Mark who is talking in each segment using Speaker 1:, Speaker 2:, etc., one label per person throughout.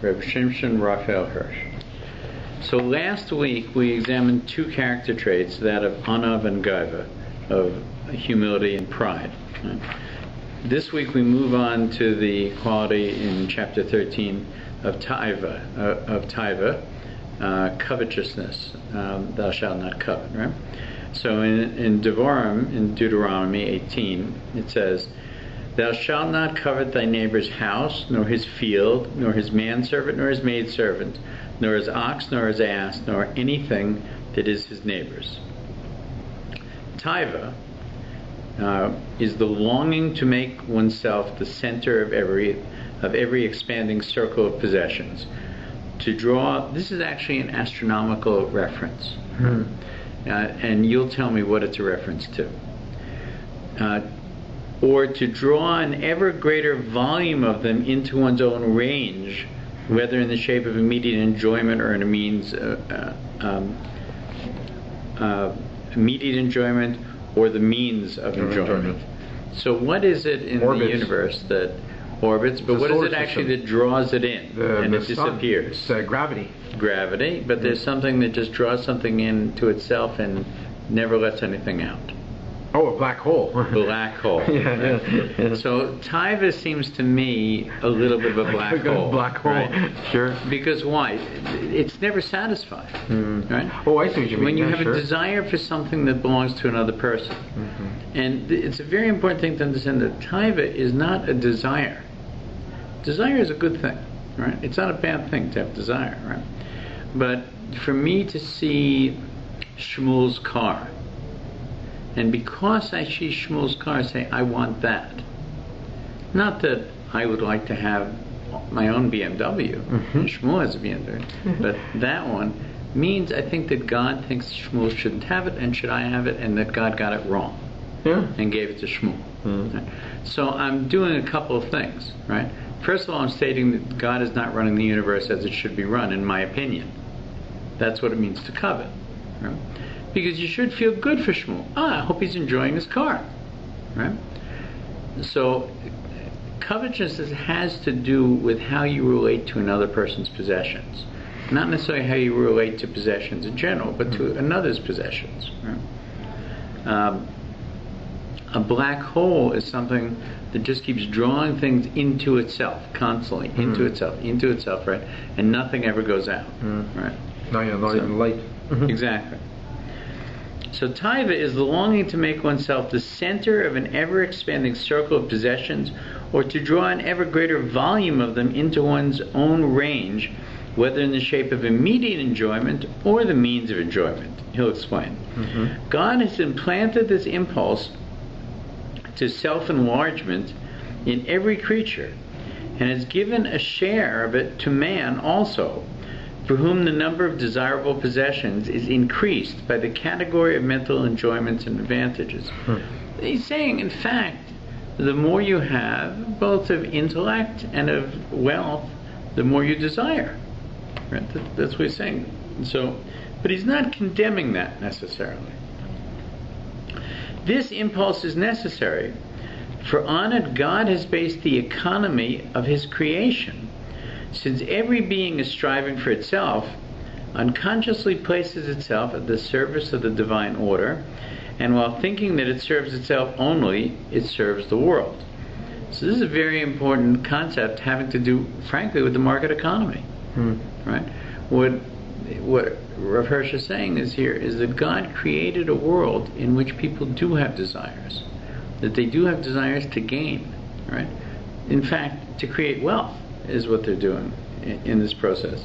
Speaker 1: Rabbi Samson Rapheal Hirsch. So last week we examined two character traits, that of anav and gaiva, of humility and pride. Right? This week we move on to the quality in chapter 13 of taiva, covetousness. Thou shalt not covet. Right? So in Devarim, in Deuteronomy 18, it says, "Thou shalt not covet thy neighbor's house, nor his field, nor his manservant, nor his maidservant, nor his ox, nor his ass, nor anything that is his neighbor's." Taiva is the longing to make oneself the center of every expanding circle of possessions. To draw, this is actually an astronomical reference, and you'll tell me what it's a reference to. Or to draw an ever greater volume of them into one's own range, whether in the shape of immediate enjoyment or in a means immediate enjoyment or the means of enjoyment. So what is it in the universe that orbits, but what is it actually that draws it in and it disappears?
Speaker 2: It's gravity.
Speaker 1: Gravity, but there's something that just draws something into itself and never lets anything out.
Speaker 2: Oh, a black hole.
Speaker 1: Black hole.
Speaker 2: Yeah.
Speaker 1: So taiva seems to me a little bit of a black hole.
Speaker 2: Black hole,
Speaker 1: right?
Speaker 2: Sure.
Speaker 1: Because why? It's never satisfied, right?
Speaker 2: Oh, I see what you mean.
Speaker 1: When you have a desire for something that belongs to another person. And it's a very important thing to understand that taiva is not a desire. Desire is a good thing, right? It's not a bad thing to have desire, right? But for me to see Shmuel's car, and because I see Shmuel's car, I say, I want that. Not that I would like to have my own BMW. Shmuel has a BMW. But that one means I think that God thinks Shmuel shouldn't have it, and should I have it, and that God got it wrong. And gave it to Shmuel. Right? So I'm doing a couple of things, right? First of all, I'm stating that God is not running the universe as it should be run, in my opinion. That's what it means to covet. Right? Because you should feel good for Shmuel. I hope he's enjoying his car. Right? So covetousness has to do with how you relate to another person's possessions. Not necessarily how you relate to possessions in general, but to another's possessions. Right? A black hole is something that just keeps drawing things into itself, constantly, into itself, right? And nothing ever goes out, right?
Speaker 2: Not even light.
Speaker 1: Exactly. So taiva is the longing to make oneself the center of an ever-expanding circle of possessions, or to draw an ever greater volume of them into one's own range, whether in the shape of immediate enjoyment or the means of enjoyment. He'll explain. God has implanted this impulse to self-enlargement in every creature, and has given a share of it to man also, for whom the number of desirable possessions is increased by the category of mental enjoyments and advantages. He's saying, in fact, the more you have, both of intellect and of wealth, the more you desire. Right? That's what he's saying. So, but he's not condemning that necessarily. This impulse is necessary, for on it God has based the economy of his creation. Since every being is striving for itself, unconsciously places itself at the service of the divine order, and while thinking that it serves itself only, it serves the world. So this is a very important concept having to do, frankly, with the market economy. Right? What Rav Hirsch is saying is that God created a world in which people do have desires, that they do have desires to gain, right? In fact, to create wealth is what they're doing in this process,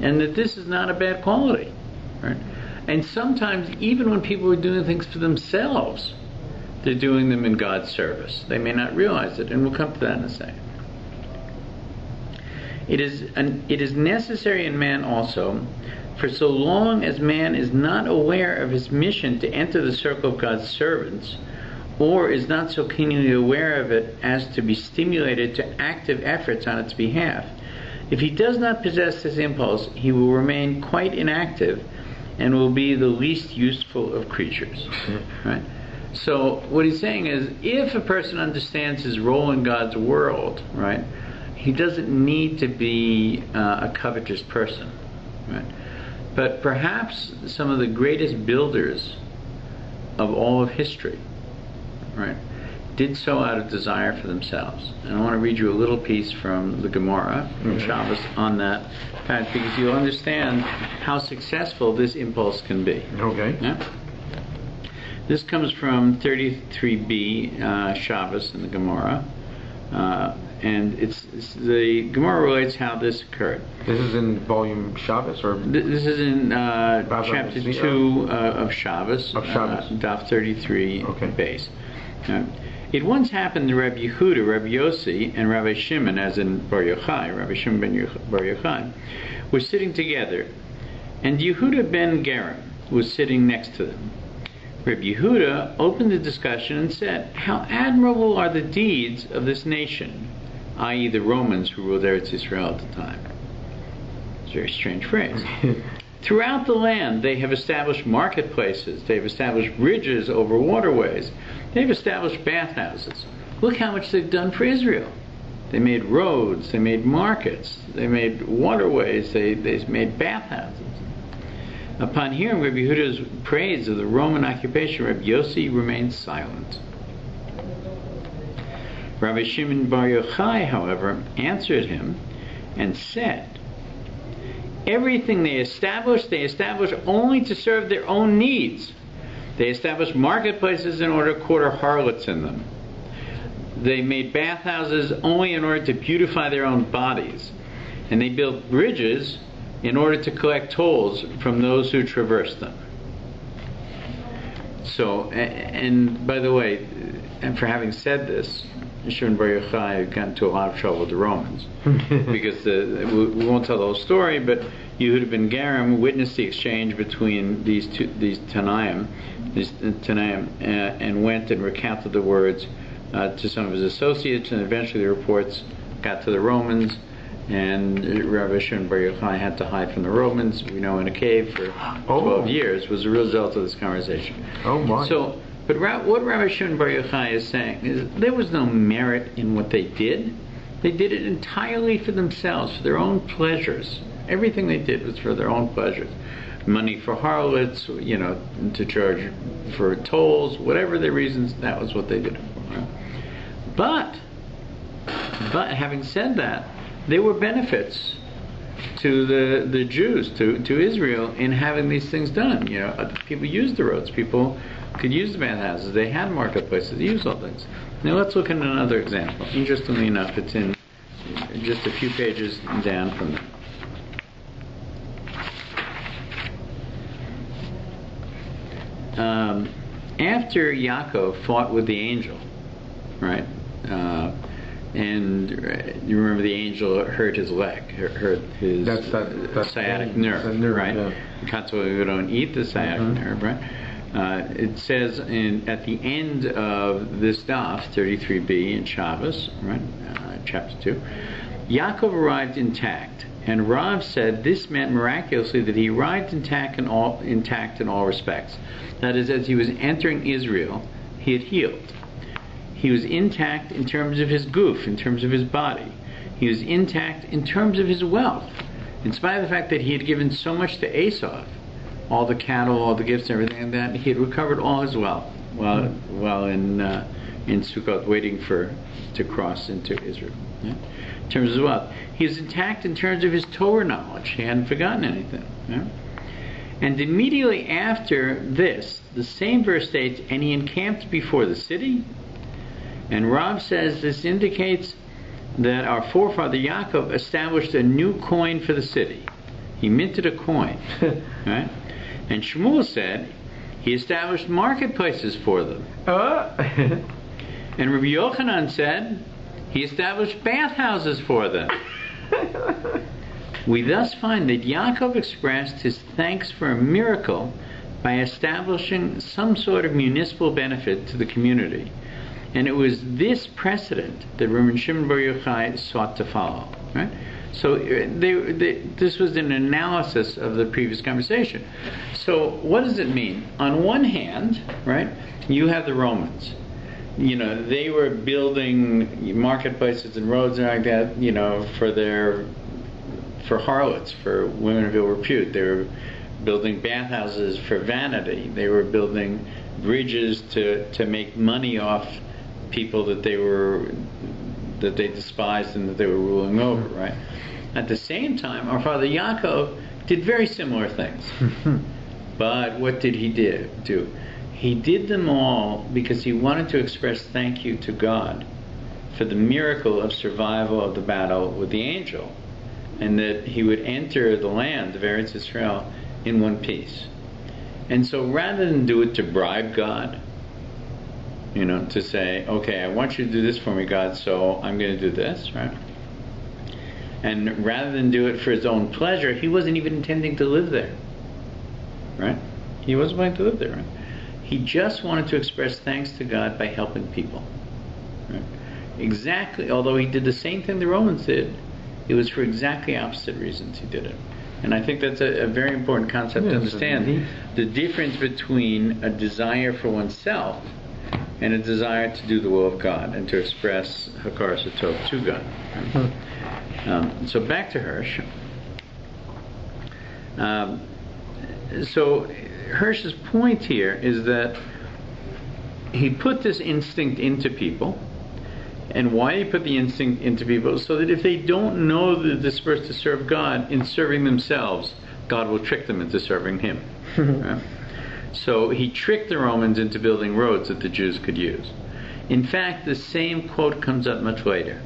Speaker 1: and that this is not a bad quality, right? And sometimes, even when people are doing things for themselves, they're doing them in God's service. They may not realize it, and we'll come to that in a second. It is necessary in man also, for so long as man is not aware of his mission to enter the circle of God's servants, or is not so keenly aware of it as to be stimulated to active efforts on its behalf, if he does not possess this impulse, he will remain quite inactive and will be the least useful of creatures. Right? So what he's saying is, if a person understands his role in God's world, right, he doesn't need to be a covetous person, right? But perhaps some of the greatest builders of all of history, right, did so out of desire for themselves. And I want to read you a little piece from the Gemara, from Shabbos, on that fact, because you'll understand how successful this impulse can be.
Speaker 2: Okay.
Speaker 1: Yeah? This comes from 33b Shabbos in the Gemara, and it's the Gemara relates how this occurred.
Speaker 2: This is in volume Shabbos, or
Speaker 1: this is in chapter 2 of Shabbos, Daf 33 base. It once happened to Rabbi Yehuda, Rabbi Yossi, and Rabbi Shimon, as in Bar Yochai, Rabbi Shimon ben Bar Yochai, were sitting together, and Yehuda ben Gerim was sitting next to them. Rabbi Yehuda opened the discussion and said, "How admirable are the deeds of this nation," i.e. the Romans who ruled Eretz Yisrael at the time. It's a very strange phrase. "Throughout the land they have established marketplaces, they have established bridges over waterways, they've established bathhouses. Look how much they've done for Israel. They made roads, they made markets, they made waterways, they made bathhouses." Upon hearing Rabbi Yehuda's praise of the Roman occupation, Rabbi Yossi remained silent. Rabbi Shimon bar Yochai, however, answered him and said, "Everything they establish only to serve their own needs. They established marketplaces in order to quarter harlots in them. They made bathhouses only in order to beautify their own bodies. And they built bridges in order to collect tolls from those who traverse them." So, and by the way, and for having said this, Shimon bar Yochai got into a lot of trouble with the Romans because we won't tell the whole story, but Yehuda ben Gerim witnessed the exchange between these Tanaim, and went and recounted the words to some of his associates, and eventually the reports got to the Romans, and Rabbi Shimon bar Yochai had to hide from the Romans, we know, in a cave for 12 years, was a result of this conversation.
Speaker 2: Oh my.
Speaker 1: So, but what Rabbi Shimon bar Yochai is saying is there was no merit in what they did. They did it entirely for themselves, for their own pleasures. Everything they did was for their own pleasures. Money for harlots, to charge for tolls, whatever their reasons, that was what they did it for. Right? But having said that, there were benefits to the Jews, to Israel, in having these things done. People used the roads, people could use the bathhouses, they had marketplaces, they used all things. Now let's look at another example. Interestingly enough, it's in just a few pages down from that. After Yaakov fought with the angel, right? And you remember the angel hurt his leg, hurt his sciatic nerve, right? Yeah. Consequently, we don't eat the sciatic nerve, right? It says at the end of this daf, 33b in Shabbos, right? Chapter 2, Yaakov arrived intact, and Rav said this meant miraculously that he arrived intact in all respects. That is, as he was entering Israel, he had healed. He was intact in terms of his goof, in terms of his body. He was intact in terms of his wealth, in spite of the fact that he had given so much to Esau, all the cattle, all the gifts, and everything, and that he had recovered all his wealth while in Sukkot, waiting to cross into Israel. Yeah? In terms of his wealth, he was intact in terms of his Torah knowledge. He hadn't forgotten anything. Yeah? And immediately after this, the same verse states, "And he encamped before the city." And Rav says this indicates that our forefather Yaakov established a new coin for the city. He minted a coin. Right? And Shmuel said he established marketplaces for them. And Rabbi Yochanan said he established bathhouses for them. We thus find that Yaakov expressed his thanks for a miracle by establishing some sort of municipal benefit to the community. And it was this precedent that Rabbi Shimon bar Yochai sought to follow. Right? So this was an analysis of the previous conversation. So what does it mean? On one hand, right, you have the Romans. they were building marketplaces and roads and like that, for harlots, for women of ill repute. They were building bathhouses for vanity. They were building bridges to make money off people that they despised and that they were ruling over, right? At the same time, our father Yaakov did very similar things. But what did he do? He did them all because he wanted to express thank you to God for the miracle of survival of the battle with the angel, and that he would enter the land of Eretz Israel in one piece. And so rather than do it to bribe God, to say, okay, I want you to do this for me, God, so I'm going to do this, right? And rather than do it for his own pleasure, he wasn't even intending to live there, right? He wasn't planning to live there, right? He just wanted to express thanks to God by helping people, right? Exactly, although he did the same thing the Romans did, it was for exactly opposite reasons he did it. And I think that's a very important concept to understand. The difference between a desire for oneself and a desire to do the will of God and to express Hakaras HaTov to God. So back to Hirsch. So Hirsch's point here is that he put this instinct into people. And why he put the instinct into people? So that if they don't know that they're supposed to serve God, in serving themselves, God will trick them into serving him. Right? So he tricked the Romans into building roads that the Jews could use. In fact, the same quote comes up much later,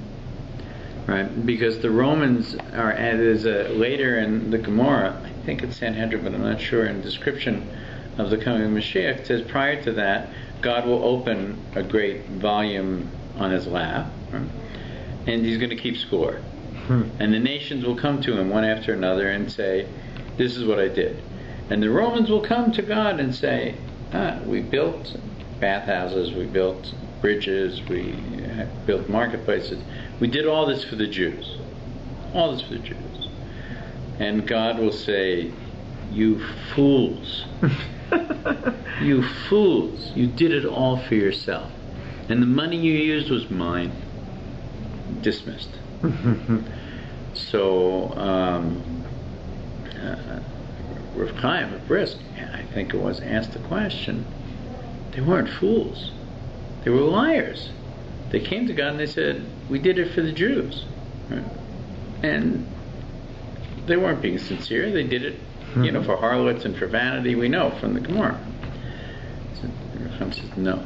Speaker 1: right? Because the Romans are added later in the Gemara, I think it's Sanhedrin, but I'm not sure, in the description of the coming of Mashiach, it says prior to that, God will open a great volume on his lap, right? And he's going to keep score. And the nations will come to him one after another and say, this is what I did. And the Romans will come to God and say, we built bathhouses, we built bridges, we built marketplaces. We did all this for the Jews. All this for the Jews. And God will say, you fools. You fools. You did it all for yourself. And the money you used was mine. Dismissed. So, Rav Chaim of Brisk, I think it was, asked the question. They weren't fools. They were liars. They came to God and they said, we did it for the Jews. Right? And they weren't being sincere. They did it, for harlots and for vanity. We know from the Gemara. So Rav Chaim says, no.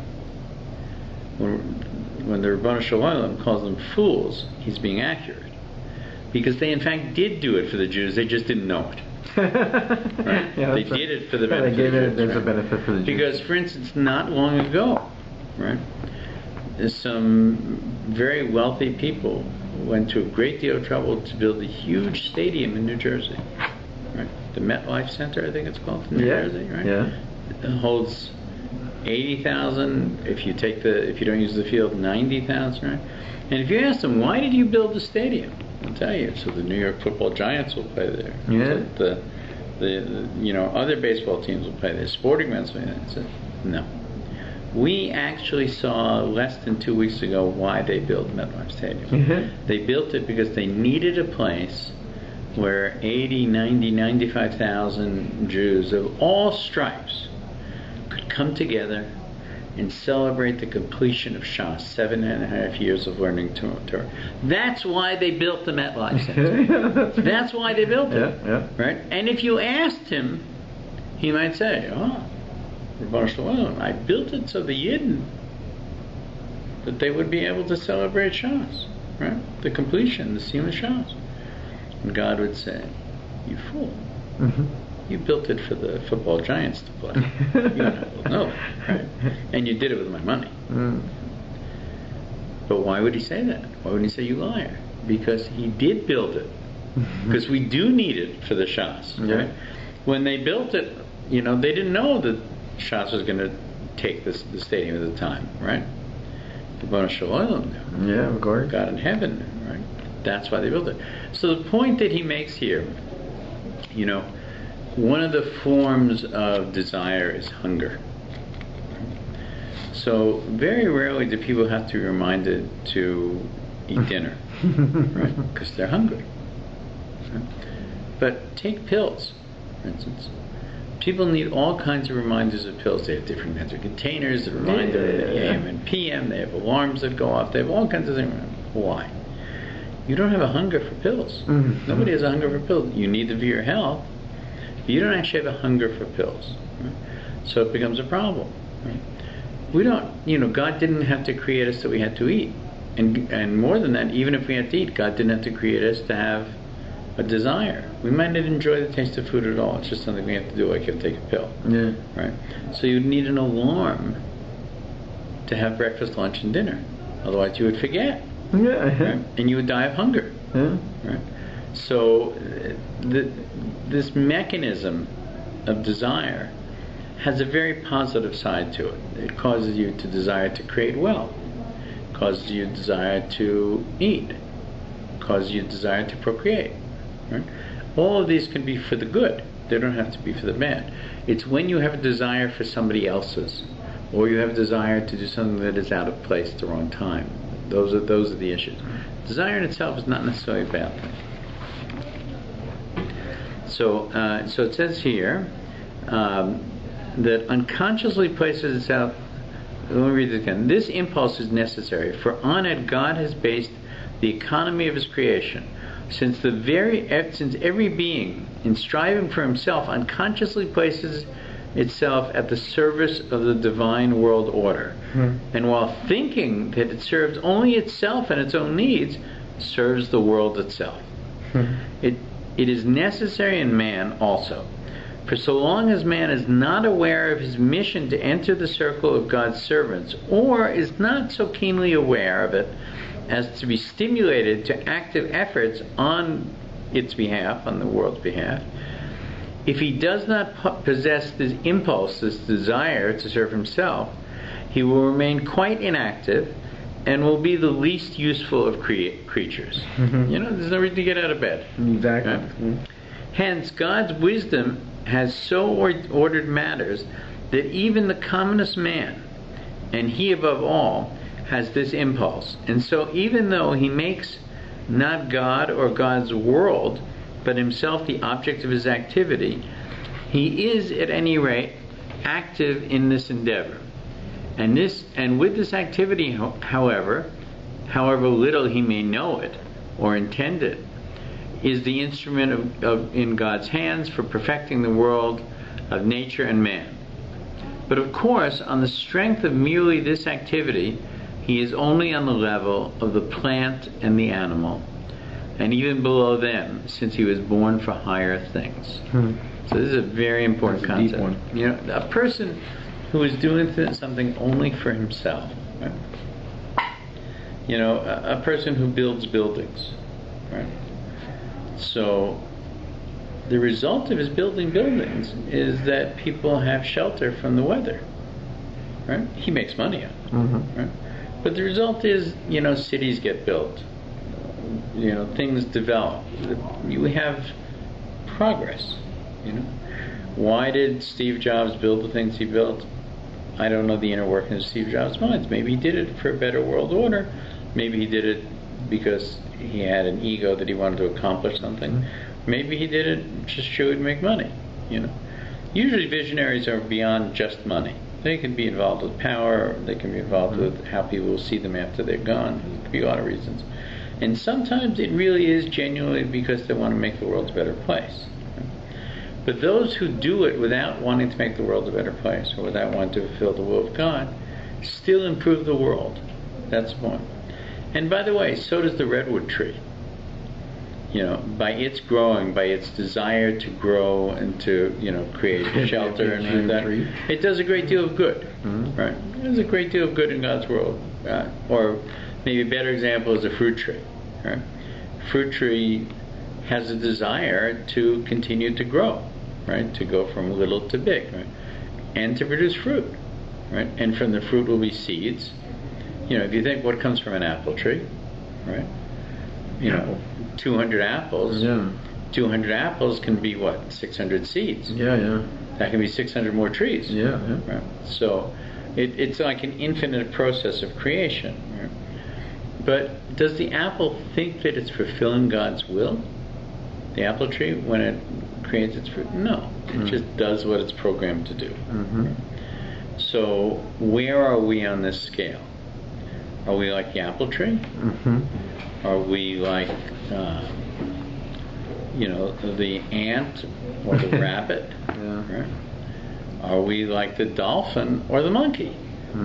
Speaker 1: When the Ribono Shel Olam calls them fools, he's being accurate. Because they in fact did do it for the Jews, they just didn't know it. Right? They did it for the benefit.
Speaker 2: They gave it
Speaker 1: of the Jews,
Speaker 2: as a benefit for the Jews.
Speaker 1: Because, for instance, not long ago, right, some very wealthy people went to a great deal of trouble to build a huge stadium in New Jersey. Right? The MetLife Center, I think it's called, in New Jersey, right?
Speaker 2: Yeah.
Speaker 1: It holds 80,000. If you don't use the field, 90,000, right? And if you ask them, why did you build the stadium? I'll tell you, so the New York Football Giants will play there.
Speaker 2: Yeah.
Speaker 1: So the other baseball teams will play there. Sporting events will play there. So, no. We actually saw less than 2 weeks ago why they built MetLife Stadium.
Speaker 2: Mm-hmm.
Speaker 1: They built it because they needed a place where 80, 90, 95,000 Jews of all stripes could come together and celebrate the completion of Shas, 7.5 years of learning Torah. That's why they built the MetLife Center. That's why they built it.
Speaker 2: Yeah.
Speaker 1: Right? And if you asked him, he might say, Ribono Shel Olam, I built it so the Yidden, that they would be able to celebrate Shas, right? The completion, the Siyum Shas. And God would say, you fool. Mm-hmm. You built it for the football giants to play. You don't know, right? And you did it with my money. Mm. But why would he say that? Why would he say, you liar? Because he did build it. Because we do need it for the Shas. Right? Yeah. When they built it, they didn't know that Shas was going to take the stadium at the time, right? The Ribono Shel Olam knew.
Speaker 2: Yeah, of course.
Speaker 1: God in heaven knew, right? That's why they built it. So the point that he makes here, one of the forms of desire is hunger. So very rarely do people have to be reminded to eat dinner, right? Because they're hungry. Right? But take pills, for instance. People need all kinds of reminders of pills. They have different kinds of containers that remind them of the AM and PM. They have alarms that go off. They have all kinds of things. Why? You don't have a hunger for pills. Nobody has a hunger for pills. You need them for your health. But you don't actually have a hunger for pills. Right? So it becomes a problem. Right? We don't, God didn't have to create us that we had to eat. And more than that, even if we had to eat, God didn't have to create us to have a desire. We might not enjoy the taste of food at all. It's just something we have to do, like you have to take a pill. Yeah. Right? So you'd need an alarm to have breakfast, lunch, and dinner. Otherwise you would forget. Yeah. Right? And you would die of hunger. Yeah. Right? So this mechanism of desire has a very positive side to it. It causes you to desire to create wealth. It causes you desire to eat. It causes you desire to procreate. Right? All of these can be for the good. They don't have to be for the bad. It's when you have a desire for somebody else's, or you have a desire to do something that is out of place at the wrong time. Those are the issues. Desire in itself is not necessarily a bad thing. So it says here that unconsciously places itself. Let me read this again. This impulse is necessary, for on it God has based the economy of His creation. Since every being, in striving for himself, unconsciously places itself at the service of the divine world order, and while thinking that it serves only itself and its own needs, serves the world itself. It is necessary in man also. For so long as man is not aware of his mission to enter the circle of God's servants, or is not so keenly aware of it as to be stimulated to active efforts on its behalf, on the world's behalf, if he does not possess this impulse, this desire to serve himself, he will remain quite inactive and will be the least useful of creatures. There's no reason to get out of bed.
Speaker 2: Exactly.
Speaker 1: Right? Hence, God's wisdom has so ordered matters that even the commonest man, and he above all, has this impulse. And so even though he makes not God or God's world, but himself the object of his activity, he is at any rate active in this endeavor. And with this activity, however little he may know it or intend it, is the instrument in God's hands for perfecting the world of nature and man. But of course, on the strength of merely this activity, he is only on the level of the plant and the animal, and even below them, since he was born for higher things. So this is a very important concept. Deep one. A person who is doing something only for himself, right? A person who builds buildings, right? So the result of his building buildings is that people have shelter from the weather, right? He makes money out of it, right? But the result is, cities get built, things develop. We have progress, Why did Steve Jobs build the things he built? I don't know the inner workings of Steve Jobs' mind. Maybe he did it for a better world order. Maybe he did it because he had an ego that he wanted to accomplish something. Maybe he did it just so he'd make money, Usually visionaries are beyond just money. They can be involved with power, they can be involved with how people will see them after they're gone. There could be a lot of reasons. And sometimes it really is genuinely because they want to make the world a better place. But those who do it without wanting to make the world a better place, or without wanting to fulfill the will of God, still improve the world. That's the point. And by the way, so does the redwood tree. By its growing, by its desire to grow and to, create shelter and all that, it does a great deal of good, right? There's a great deal of good in God's world. Or maybe a better example is a fruit tree, right? Fruit tree has a desire to continue to grow, right? To go from little to big, right? And to produce fruit, right? And from the fruit will be seeds. If you think what comes from an apple tree, right? 200 apples. Yeah. 200 apples can be what? 600 seeds.
Speaker 2: Yeah.
Speaker 1: That can be 600 more trees.
Speaker 2: Yeah.
Speaker 1: Right? So, It's like an infinite process of creation. Right? But does the apple think that it's fulfilling God's will? The apple tree, when it creates its fruit? No. It just does what it's programmed to do. So where are we on this scale? Are we like the apple tree? Are we like, the ant or the rabbit? Right? Are we like the dolphin or the monkey?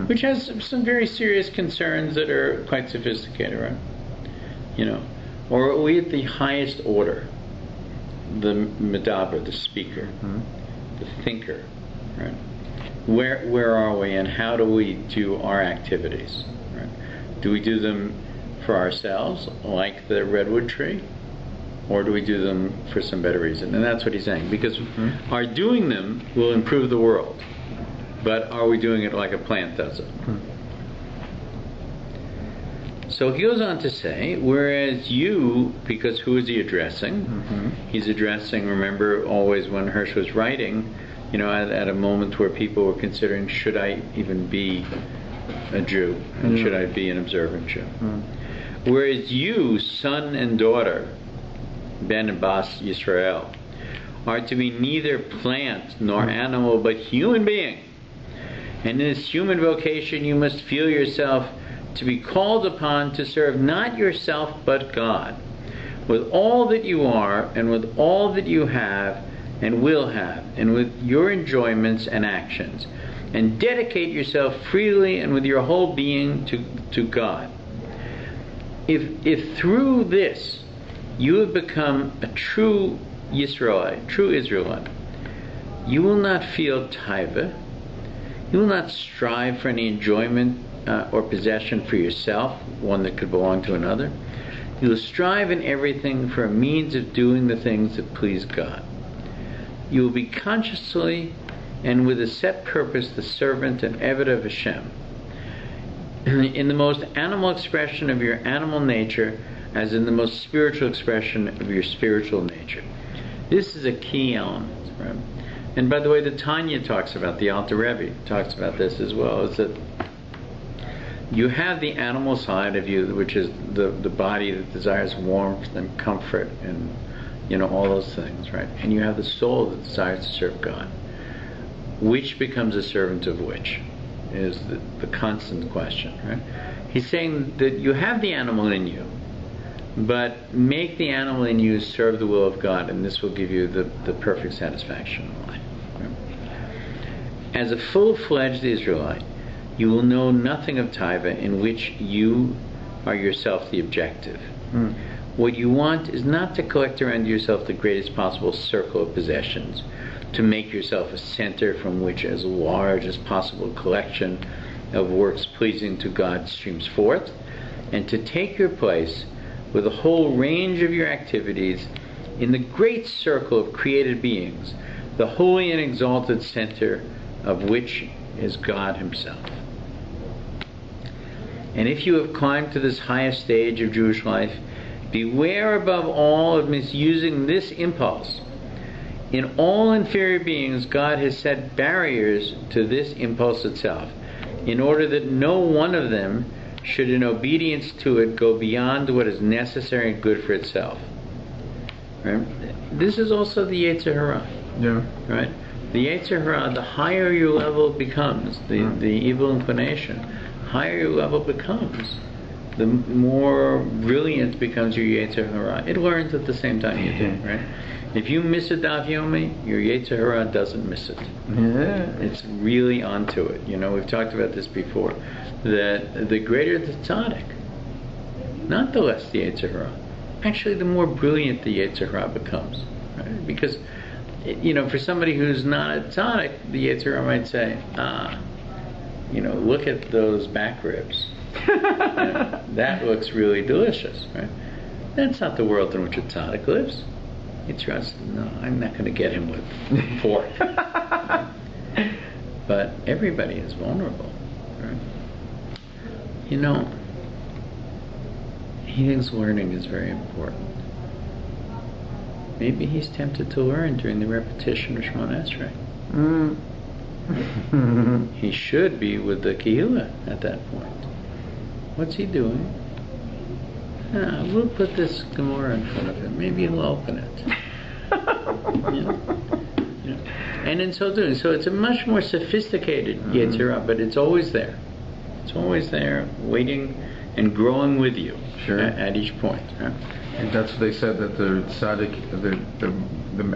Speaker 1: Which has some very serious concerns that are quite sophisticated, right? Or are we at the highest order? The medaber, the speaker, the thinker, right? Where are we, and how do we do our activities? Right? Do we do them for ourselves, like the redwood tree, or do we do them for some better reason? And that's what he's saying, because our doing them will improve the world, but are we doing it like a plant does it? So he goes on to say, whereas you, because who is he addressing? He's addressing, remember, always when Hirsch was writing, at a moment where people were considering, should I even be a Jew? And should I be an observant Jew? Whereas you, son and daughter, Ben and Bas Yisrael, are to be neither plant nor animal, but human being. And in this human vocation you must feel yourself to be called upon to serve not yourself but God, with all that you are and with all that you have and will have, and with your enjoyments and actions, and dedicate yourself freely and with your whole being to God. If through this you have become a true Yisraelite, you will not feel taiva, you will not strive for any enjoyment or possession for yourself, one that could belong to another. You will strive in everything for a means of doing the things that please God. You will be consciously and with a set purpose the servant and eved of Hashem, in the most animal expression of your animal nature, as in the most spiritual expression of your spiritual nature. This is a key element, right? And by the way, the Tanya talks about, the Alter Rebbe talks about this as well, is that you have the animal side of you, which is the body that desires warmth and comfort and all those things, right? And you have the soul that desires to serve God. Which becomes a servant of which is the constant question, right? He's saying that you have the animal in you, but make the animal in you serve the will of God, and this will give you the perfect satisfaction in life. Right? As a full-fledged Israelite, you will know nothing of taiva in which you are yourself the objective. What you want is not to collect around yourself the greatest possible circle of possessions, to make yourself a center from which as large as possible collection of works pleasing to God streams forth, and to take your place with a whole range of your activities in the great circle of created beings, the holy and exalted center of which is God Himself. And if you have climbed to this highest stage of Jewish life, beware above all of misusing this impulse. In all inferior beings, God has set barriers to this impulse itself, in order that no one of them should in obedience to it go beyond what is necessary and good for itself. Right? This is also the Yetzer Hara. Right? The Yetzer Hara, the higher your level becomes, the evil inclination, higher your level becomes, the more brilliant becomes your Yetzer Hara. It learns at the same time you do, right? If you miss a daf yomi, your Yetzer Hara doesn't miss it. It's really onto it. We've talked about this before, that the greater the tzaddik, not the less the Yetzer Hara, actually the more brilliant the Yetzer Hara becomes, right? Because, for somebody who's not a tzaddik, the Yetzer Hara might say, look at those back ribs. That looks really delicious, right? That's not the world in which a tzaddik lives. It's just, no, I'm not going to get him with pork. But everybody is vulnerable, right? He thinks learning is very important. Maybe he's tempted to learn during the repetition of Shemona Esrei. He should be with the Kehillah at that point. What's he doing? We'll put this Gemara in front of him. Maybe he'll open it. And in so doing, so it's a much more sophisticated Yetzirah, but it's always there. It's always there, waiting and growing with you at each point. Right?
Speaker 2: And that's what they said, that the tzaddik,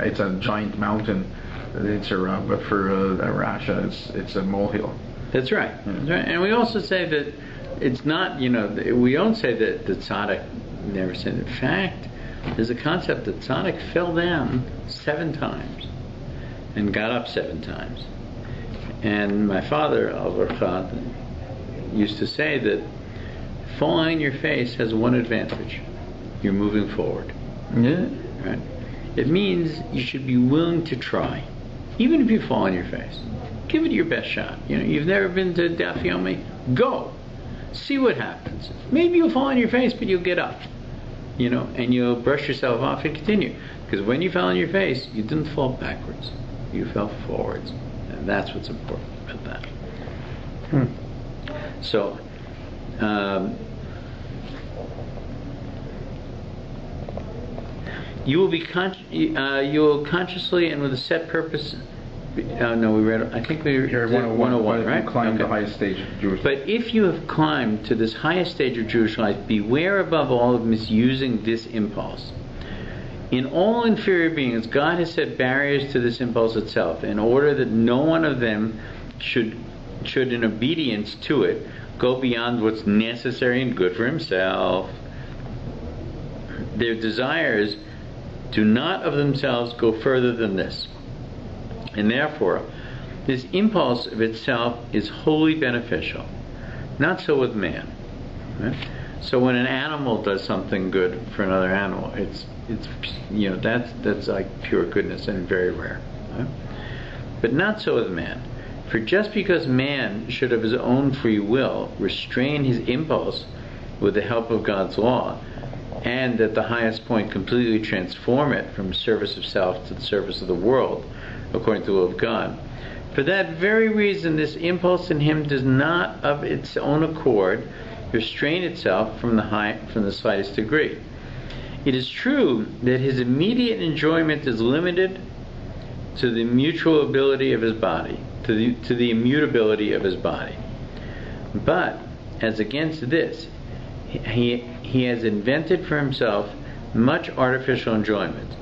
Speaker 2: it's a giant mountain, it's a but for a rasha, it's a molehill.
Speaker 1: That's right. That's right. And we also say that it's not, we don't say that the tzaddik never sinned. In fact, there's a concept that tzaddik fell down 7 times and got up 7 times. And my father, Al-Varchad, used to say that falling on your face has one advantage: you're moving forward.
Speaker 2: Yeah.
Speaker 1: Right? It means you should be willing to try, even if you fall on your face. Give it your best shot. You've never been to Daf Yomi? Go, see what happens. Maybe you'll fall on your face, but you'll get up. And you'll brush yourself off and continue. Because when you fell on your face, you didn't fall backwards. You fell forwards. And that's what's important about that. So, you will consciously and with a set purpose. No, we read. I think we read 101, right?
Speaker 2: Climb the highest stage of Jewish life.
Speaker 1: But if you have climbed to this highest stage of Jewish life, beware above all of misusing this impulse. In all inferior beings, God has set barriers to this impulse itself, in order that no one of them should, in obedience to it, go beyond what's necessary and good for himself. Their desires do not of themselves go further than this. And therefore, this impulse of itself is wholly beneficial. Not so with man. Right? So when an animal does something good for another animal, it's that's like pure goodness and very rare. Right? But not so with man. For just because man should of his own free will restrain his impulse with the help of God's law, and at the highest point completely transform it from service of self to the service of the world, according to the will of God. For that very reason, this impulse in him does not of its own accord restrain itself from the slightest degree. It is true that his immediate enjoyment is limited to the mutual ability of his body, to the immutability of his body. But as against this, he has invented for himself much artificial enjoyment.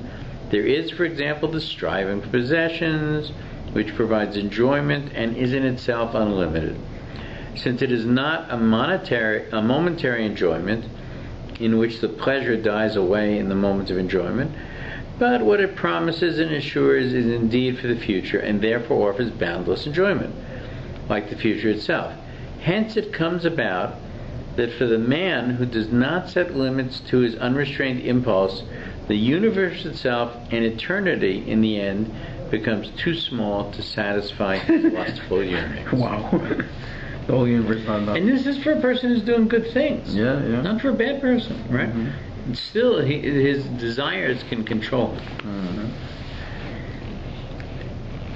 Speaker 1: There is, for example, the striving for possessions, which provides enjoyment and is in itself unlimited, since it is not a momentary enjoyment in which the pleasure dies away in the moment of enjoyment, but what it promises and assures is indeed for the future, and therefore offers boundless enjoyment, like the future itself. Hence it comes about that for the man who does not set limits to his unrestrained impulse, the universe itself and eternity in the end becomes too small to satisfy his lustful yearnings.
Speaker 2: Wow. The whole universe not enough.
Speaker 1: And this is for a person who's doing good things.
Speaker 2: Yeah.
Speaker 1: Not for a bad person, right? Mm-hmm. Still, his desires can control him. Mm-hmm.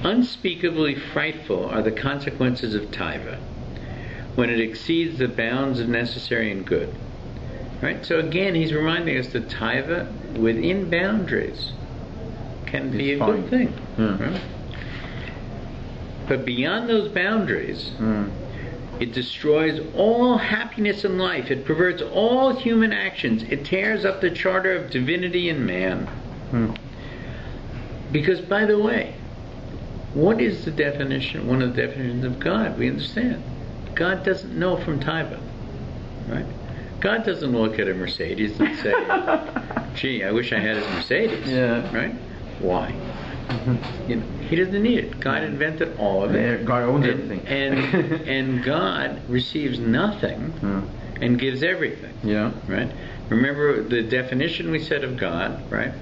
Speaker 1: Unspeakably frightful are the consequences of taiva, when it exceeds the bounds of necessary and good. Right? So again, he's reminding us that taiva, within boundaries, can be a good thing. Right? But beyond those boundaries, it destroys all happiness in life. It perverts all human actions. It tears up the charter of divinity in man. Because, by the way, what is the definition? One of the definitions of God, we understand. God doesn't know from taiva. Right? God doesn't look at a Mercedes and say, gee, I wish I had his Mercedes. Yeah. Right? Why? He doesn't need it. God invented all of it.
Speaker 2: God owns everything.
Speaker 1: And God receives nothing and gives everything.
Speaker 2: Yeah.
Speaker 1: Right? Remember the definition we said of God, right?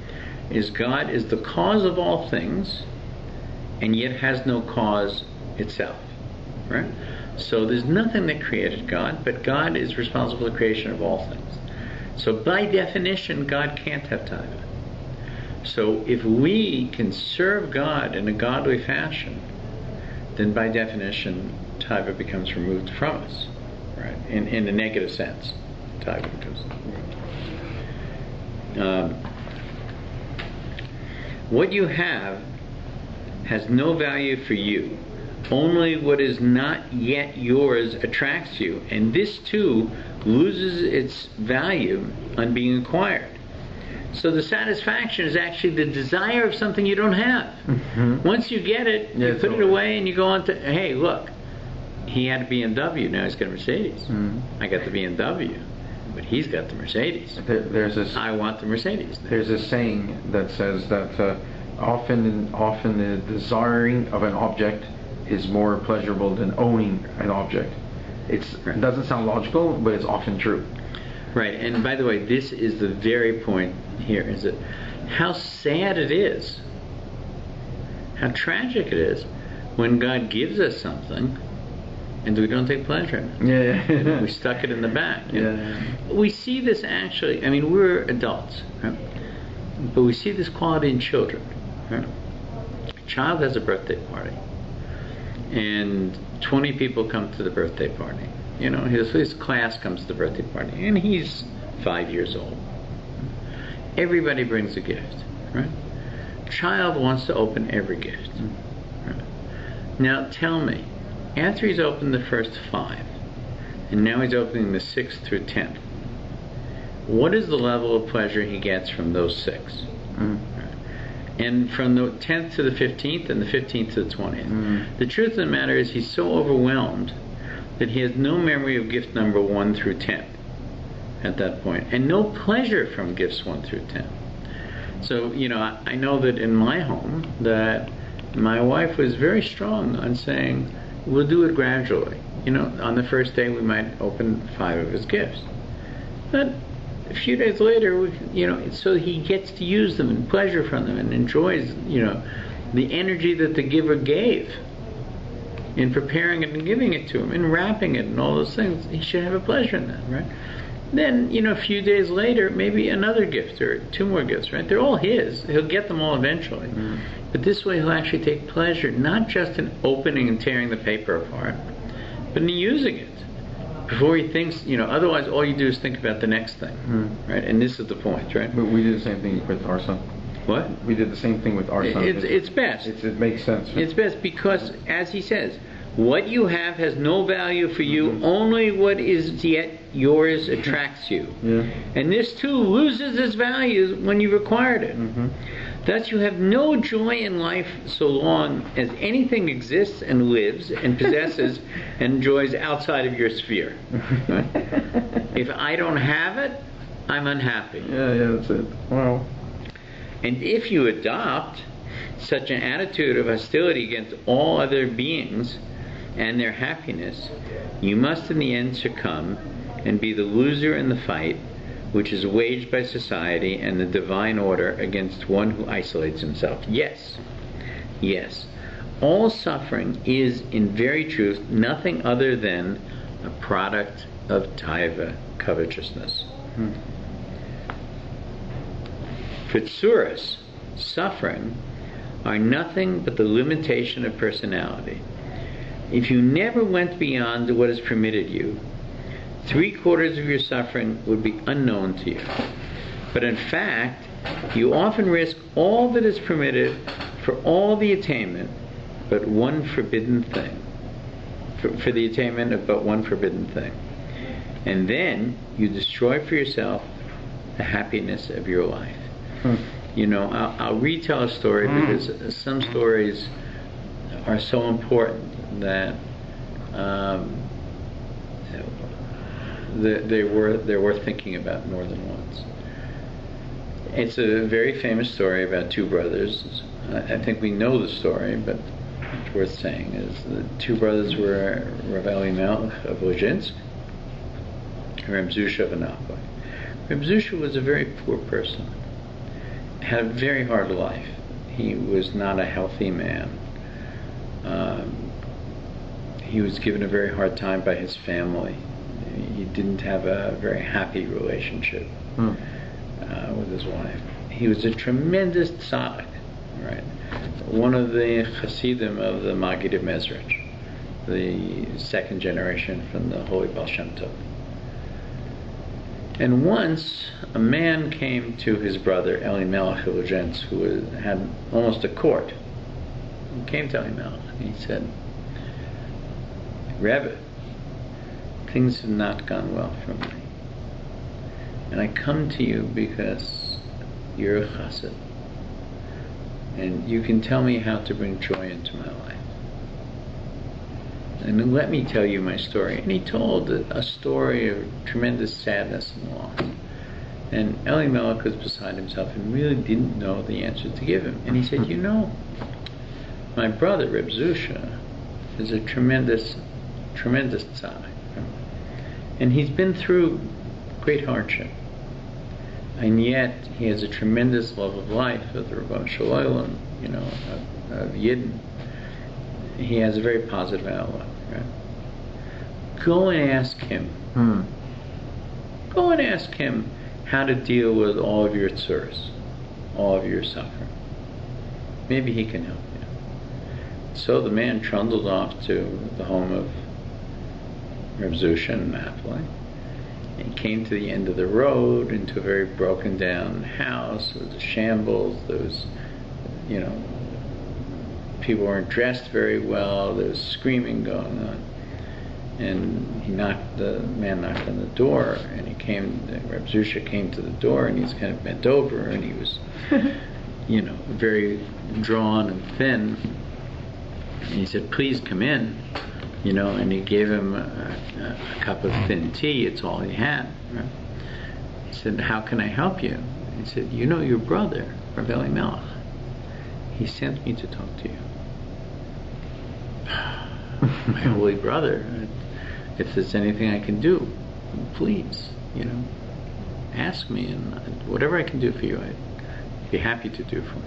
Speaker 1: Is God is the cause of all things and yet has no cause itself. Right? So there's nothing that created God, but God is responsible for the creation of all things. So by definition, God can't have taiva. So if we can serve God in a godly fashion, then by definition, taiva becomes removed from us, right? In a negative sense, taiva becomes removed. What you have has no value for you. Only what is not yet yours attracts you, and this too loses its value on being acquired. So the satisfaction is actually the desire of something you don't have. Mm-hmm. Once you get it, you put it away and you go on to, hey, look, he had a BMW, now he's got a Mercedes. Mm-hmm. I got the BMW, but he's got the Mercedes. I want the Mercedes now.
Speaker 2: There's a saying that says that often the desiring of an object is more pleasurable than owning an object. It doesn't sound logical, but it's often true.
Speaker 1: Right, and by the way, this is the very point here, is that how sad it is, how tragic it is when God gives us something and we don't take pleasure in it.
Speaker 2: Yeah.
Speaker 1: We stuck it in the back. We see this actually, I mean, we're adults, right? But we see this quality in children. Right? A child has a birthday party, and 20 people come to the birthday party. You know, his class comes to the birthday party, and he's 5 years old. Everybody brings a gift, right? Child wants to open every gift. Right? Now tell me, after he's opened the first 5, and now he's opening the 6th through 10th, what is the level of pleasure he gets from those 6? Right? And from the 10th to the 15th, and the 15th to the 20th. The truth of the matter is he's so overwhelmed that he has no memory of gift number 1 through 10 at that point, and no pleasure from gifts 1 through 10. So, you know, I know that in my home that my wife was very strong on saying, we'll do it gradually. You know, on the first day we might open 5 of his gifts. But a few days later, you know, so he gets to use them and pleasure from them and enjoys, you know, the energy that the giver gave in preparing it and giving it to him and wrapping it and all those things. He should have a pleasure in that, right? Then, you know, a few days later, maybe another gift or 2 more gifts, right? They're all his. He'll get them all eventually. But this way he'll actually take pleasure, not just in opening and tearing the paper apart, but in using it. Before he thinks, you know, otherwise all you do is think about the next thing, right? And this is the point, right?
Speaker 2: But we did the same thing with our son.
Speaker 1: What?
Speaker 2: We did the same thing with our son.
Speaker 1: It's best.
Speaker 2: It makes sense.
Speaker 1: It's best because, as he says, what you have has no value for you. Only what is yet yours attracts you. And this too loses its value when you've acquired it. Thus you have no joy in life so long as anything exists and lives and possesses and enjoys outside of your sphere. Right? If I don't have it, I'm unhappy.
Speaker 2: Yeah, that's it. Wow.
Speaker 1: And if you adopt such an attitude of hostility against all other beings and their happiness, you must in the end succumb and be the loser in the fight which is waged by society and the divine order against one who isolates himself. Yes, all suffering is in very truth nothing other than a product of taiva, covetousness. For tsuras, suffering, are nothing but the limitation of personality. If you never went beyond what is permitted you, 3/4 of your suffering would be unknown to you. But in fact, you often risk all that is permitted for all the attainment but one forbidden thing. For the attainment of but one forbidden thing. And then you destroy for yourself the happiness of your life. You know, I'll retell a story because some stories are so important that they're worth thinking about more than once. It's a very famous story about 2 brothers. I think we know the story, but it's worth saying. Is the 2 brothers were Rav Elimelech of Lozhinsk and Reb Zusha of Annapolis. Reb Zusha was a very poor person, had a very hard life. He was not a healthy man. He was given a very hard time by his family. He didn't have a very happy relationship with his wife. He was a tremendous tzaddik, right? one of the Hasidim of the Maggid of Mezrich, the second generation from the Holy Baal Shem Tov. And once a man came to his brother Elimelech Ilugentz, who had almost a court. He came to Elimelech and he said, Rebbe, things have not gone well for me. And I come to you because you're a chassid. And you can tell me how to bring joy into my life. And let me tell you my story. And he told a story of tremendous sadness and loss. And Elimelech was beside himself and really didn't know the answer to give him. And he said, you know, my brother, Reb Zusha, is a tremendous tzaddik. And he's been through great hardship. And yet he has a tremendous love of life, of the Rabbanu Shalom, of Yidden. He has a very positive outlook. Right? Go and ask him. Go and ask him how to deal with all of your tzuras, all of your suffering. Maybe he can help you. So the man trundled off to the home of Reb Zusha in Mapleigh. He came to the end of the road into a very broken down house. There was a shambles. There was, people weren't dressed very well. There was screaming going on. And the man knocked on the door, and Reb Zusha came to the door, and he was kind of bent over, and he was, very drawn and thin. And he said, please come in, and he gave him a cup of thin tea. It's all he had. Right? He said, how can I help you? He said, your brother, Rabbi Elimelech. He sent me to talk to you. My holy brother, if there's anything I can do, please, ask me, and whatever I can do for you, I'd be happy to do for you.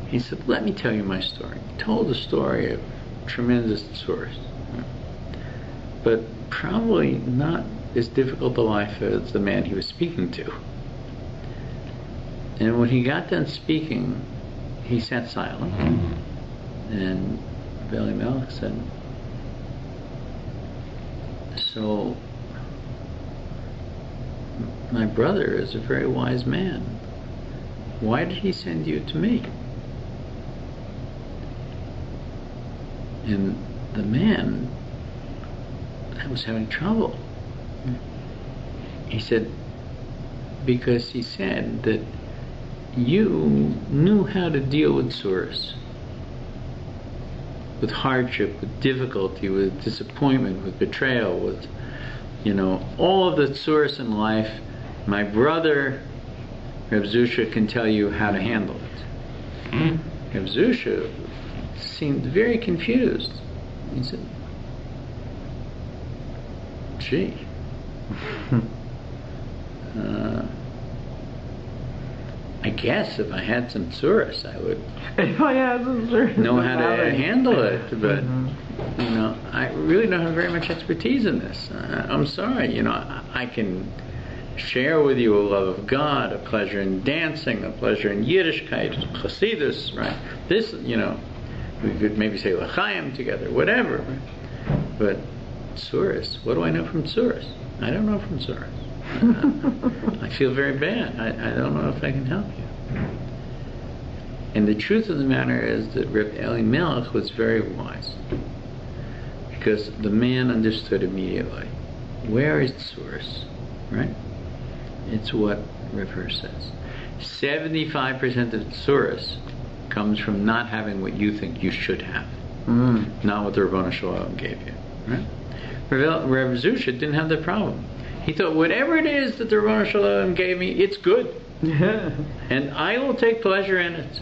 Speaker 1: He said, let me tell you my story. He told the story of tremendous tzuras, but probably not as difficult a life as the man he was speaking to. And when he got done speaking, he sat silent, and Rabbi Elimelech said, so my brother is a very wise man. Why did he send you to me? And the man was having trouble. He said, because he said that you knew how to deal with tzuras, with hardship, with difficulty, with disappointment, with betrayal, with all of the tzuras in life. My brother Reb Zusha can tell you how to handle it. Reb Zusha seemed very confused. He said, gee, I guess if I had some tzuras, I would know how to handle it, but I really don't have very much expertise in this. I'm sorry, I can share with you a love of God, a pleasure in dancing, a pleasure in Yiddishkeit, Chassidus, right? This, we could maybe say L'chaim together, whatever. But tzuras, what do I know from tzuras? I don't know from tzuras. I feel very bad. I don't know if I can help you. And the truth of the matter is that Reb Elimelech was very wise, because the man understood immediately. Where is tzuras? Right? It's what Rav Hirsch says. 75% of tzuras comes from not having what you think you should have, not what the Rabbanu Shalom gave you. Right? Rav Zusha didn't have that problem. He thought, whatever it is that the Rabbanu Shalom gave me, it's good. And I will take pleasure in it.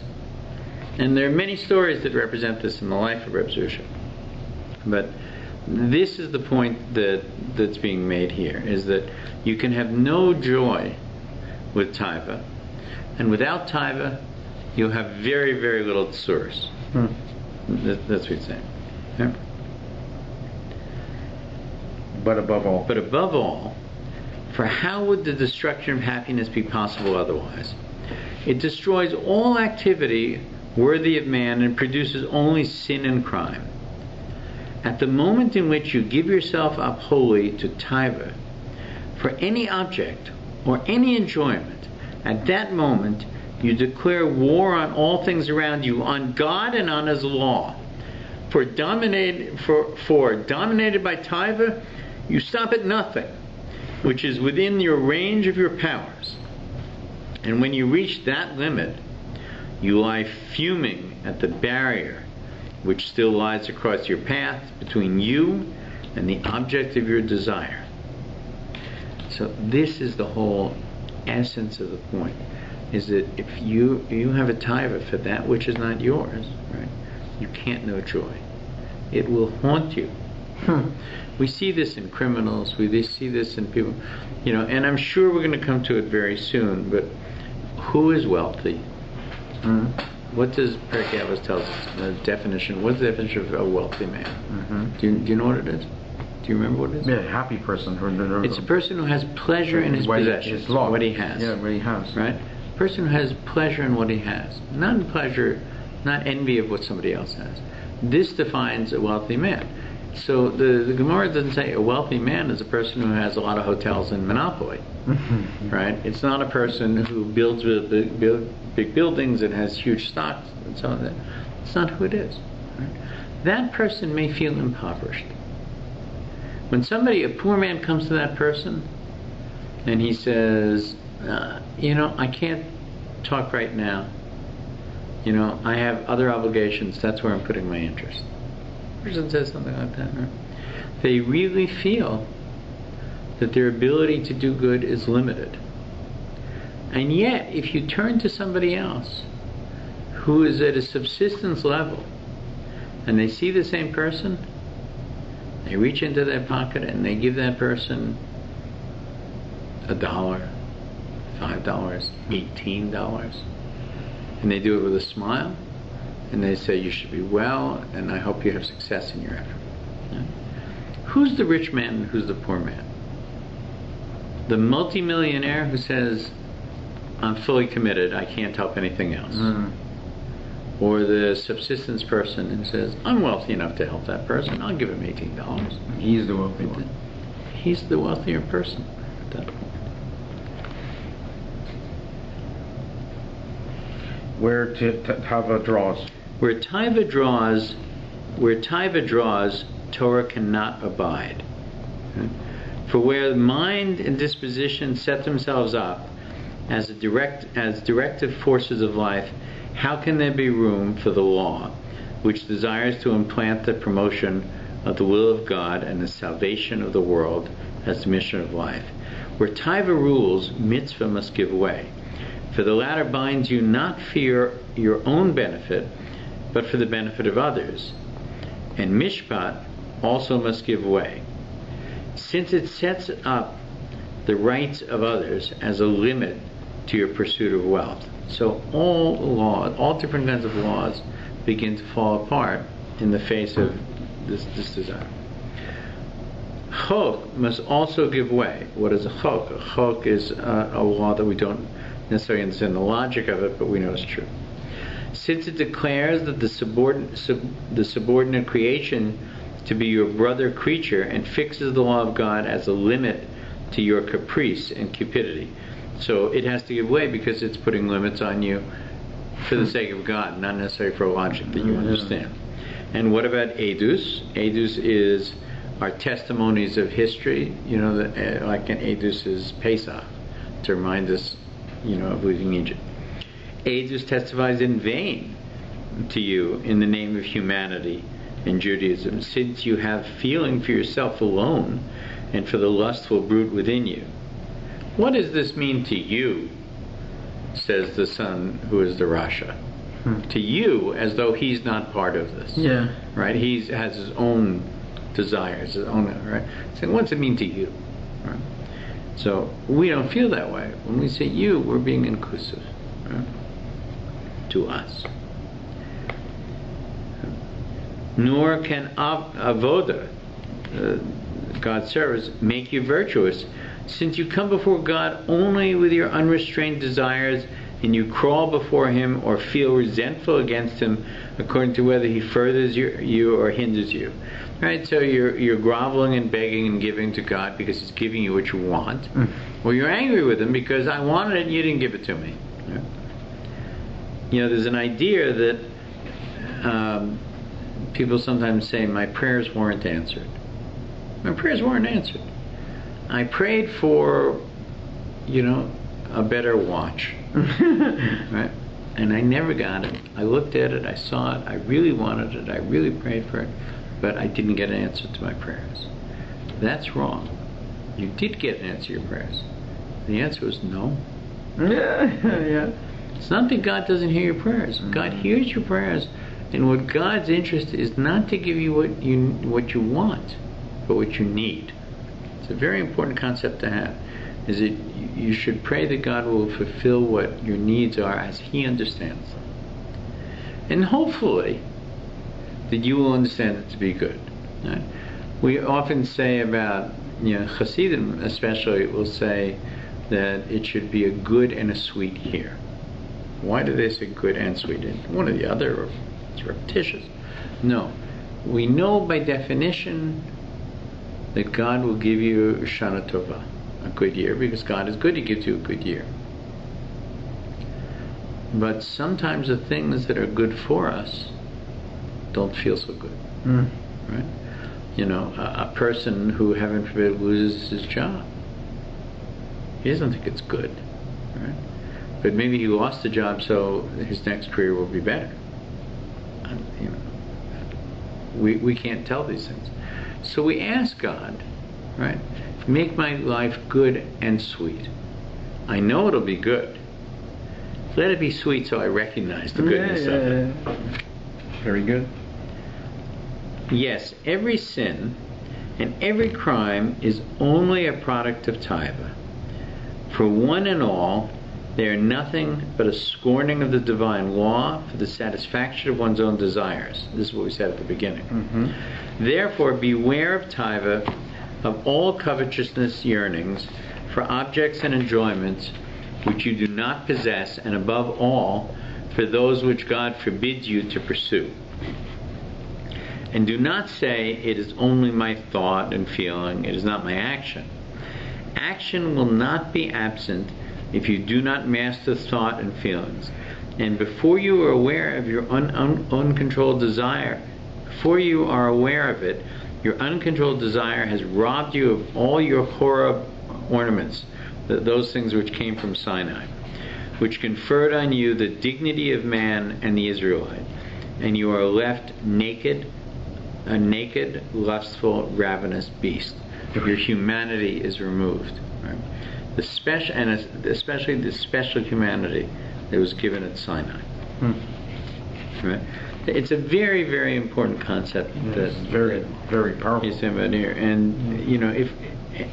Speaker 1: And there are many stories that represent this in the life of Rav Zusha. But this is the point that's being made here, is that you can have no joy with taiva, and without taiva, you'll have very, very little tzuras. That's what he's saying. Yeah?
Speaker 2: But above
Speaker 1: all, for how would the destruction of happiness be possible otherwise? It destroys all activity worthy of man, and produces only sin and crime. At the moment in which you give yourself up wholly to taiva, for any object or any enjoyment, at that moment you declare war on all things around you, on God and on His law. For dominated by taiva, you stop at nothing, which is within your range of your powers. And when you reach that limit, you lie fuming at the barrier which still lies across your path between you and the object of your desire. So this is the whole essence of the point, is that if you have a taiva for that which is not yours, right, you can't know joy. It will haunt you. We see this in criminals, we see this in people, and I'm sure we're going to come to it very soon, but who is wealthy? What does Pirkei Avos tell us? The definition. What's the definition of a wealthy man? Do you know what it is? Do you remember what it is?
Speaker 2: Yeah, a happy person.
Speaker 1: It's a person who has pleasure in his possessions, what he has.
Speaker 2: Yeah, what he has.
Speaker 1: Right? A person who has pleasure in what he has. Not in pleasure, not envy of what somebody else has. This defines a wealthy man. So the Gemara doesn't say a wealthy man is a person who has a lot of hotels in Monopoly. Right? It's not a person who builds big buildings and has huge stocks and so on. It's not who it is. Right? That person may feel impoverished. When a poor man comes to that person and he says, I can't talk right now. I have other obligations. That's where I'm putting my interest. The person says something like that. Right? They really feel that their ability to do good is limited. And yet, if you turn to somebody else who is at a subsistence level and they see the same person, they reach into their pocket and they give that person $1, $5, $18, and they do it with a smile, and they say, you should be well, and I hope you have success in your effort. Yeah? Who's the rich man and who's the poor man? The multimillionaire who says, I'm fully committed, I can't help anything else. Or the subsistence person who says, I'm wealthy enough to help that person, I'll give him $18.
Speaker 2: He's the wealthy one.
Speaker 1: He's the wealthier person at that point.
Speaker 2: Where taiva draws.
Speaker 1: Where taiva draws, Torah cannot abide. Okay? For where mind and disposition set themselves up as directive forces of life, how can there be room for the law, which desires to implant the promotion of the will of God and the salvation of the world as the mission of life? Where taiva rules, mitzvah must give way. For the latter binds you not for your own benefit, but for the benefit of others. And mishpat also must give way, since it sets up the rights of others as a limit to your pursuit of wealth. So all different kinds of laws begin to fall apart in the face of this desire. Chok must also give way. What is a chok? A chok is a law that we don't necessarily understand the logic of it, but we know it's true. Since it declares that the subordinate creation to be your brother creature and fixes the law of God as a limit to your caprice and cupidity. So it has to give way because it's putting limits on you for the sake of God, not necessarily for a logic that you understand. And what about edus? Edus is our testimonies of history. Like an edus is Pesach, to remind us, of leaving Egypt. Edus testifies in vain to you in the name of humanity in Judaism, since you have feeling for yourself alone and for the lustful brute within you. What does this mean to you? Says the son who is the Rasha. To you, as though he's not part of this.
Speaker 2: Yeah.
Speaker 1: Right? He has his own desires, his own, right? So what's it mean to you? Right? So we don't feel that way. When we say you, we're being inclusive, right? To us. Nor can avoda, God's service, make you virtuous, since you come before God only with your unrestrained desires and you crawl before him or feel resentful against him according to whether he furthers you or hinders you. Right? So you're groveling and begging and giving to God because he's giving you what you want. Or you're angry with him because I wanted it and you didn't give it to me. Right? You know, there's an idea that people sometimes say, my prayers weren't answered. My prayers weren't answered. I prayed for, you know, a better watch. Right? And I never got it. I looked at it, I saw it, I really wanted it, I really prayed for it, but I didn't get an answer to my prayers. That's wrong. You did get an answer to your prayers. The answer was no.
Speaker 2: Yeah.
Speaker 1: It's not that God doesn't hear your prayers. God hears your prayers, and what God's interest is not to give you what you want, but what you need. It's a very important concept to have. Is that you should pray that God will fulfill what your needs are as He understands them. And hopefully that you will understand it to be good. Right? We often say about, you know, Hasidim especially will say that it should be a good and a sweet here. Why do they say good and sweet? One or the other, or it's repetitious. No. We know by definition that God will give you Shana Tova, a good year, because God is good, He gives you a good year. But sometimes the things that are good for us don't feel so good. Right? You know, a person who, heaven forbid, loses his job, he doesn't think it's good. Right? But maybe he lost the job so his next career will be better. You know, we can't tell these things. So we ask God, right, make my life good and sweet. I know it'll be good. Let it be sweet so I recognize the goodness of it.
Speaker 2: Very good.
Speaker 1: Yes, every sin and every crime is only a product of taiva. For one and all, they are nothing but a scorning of the divine law for the satisfaction of one's own desires. This is what we said at the beginning. Therefore, beware of taiva, of all covetousness yearnings for objects and enjoyments which you do not possess, and above all, for those which God forbids you to pursue. And do not say, it is only my thought and feeling, it is not my action. Action will not be absent if you do not master thought and feelings. And before you are aware of your uncontrolled desire, before you are aware of it, your uncontrolled desire has robbed you of all your HOREB ornaments, those things which came from Sinai, which conferred on you the dignity of man and the Israelite, and you are left naked, a naked, lustful, ravenous beast. Your humanity is removed. Right? Especially the special humanity that was given at Sinai. Right? It's a very, very important concept. That's
Speaker 2: very, very powerful.
Speaker 1: He's saying about here, and you know,